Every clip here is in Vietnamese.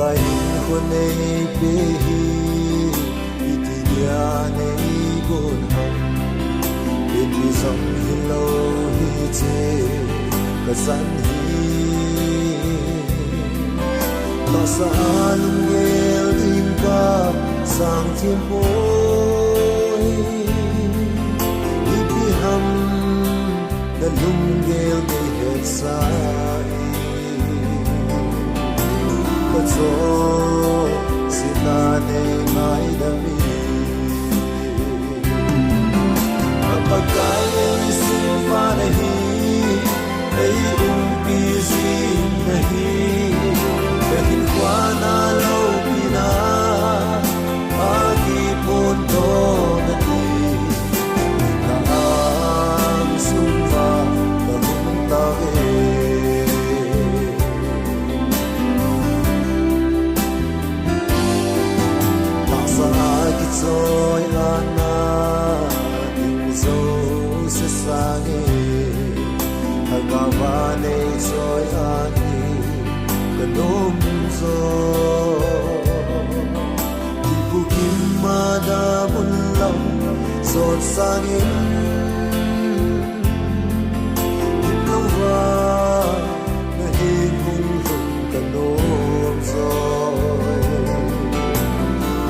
kai hun nei pe hi itinya nei gun ham in mi som hi lo hi che ka san hi lo sa lung gel in ka sang thiên bối ipi ham da lung gel de het sai có gió xin ta này mãi đã mi apa kaya xin pha nahi ai pi xin nahi behin kwa na lâu pina agi pun to nati na ang sumva bagong tahe rồi ana tình dấu sẽ sang hãy vào và này rồi ani cần ôm rồi đi bu kim mà đã buồn lòng rồi sang lâu và ngày hùng hùng cần ôm rồi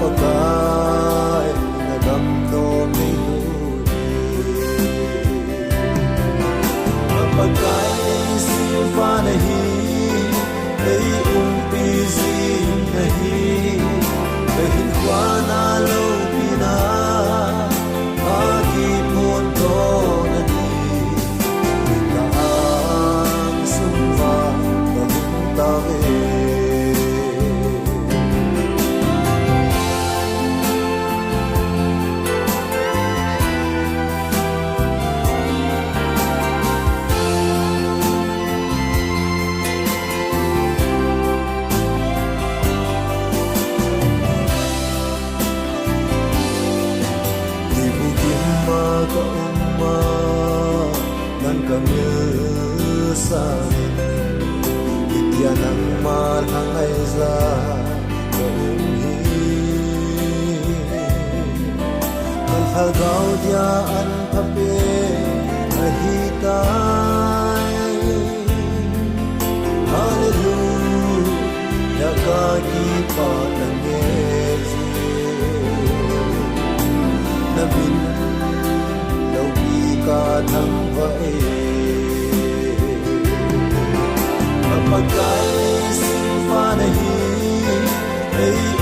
có cái là đắm đô mi apa cái xin pha nahi ai pi zin nahi behin kwa na lâu pina agi pun to nati na ang sumva bagong tahe ka umma nan kamil sa itya nang malang ay za ka umhi kalhagaw dia an pape ahitay hallelujah ka kipa tangezi nabin ka thăng vậy apa kai xin pha nahi ai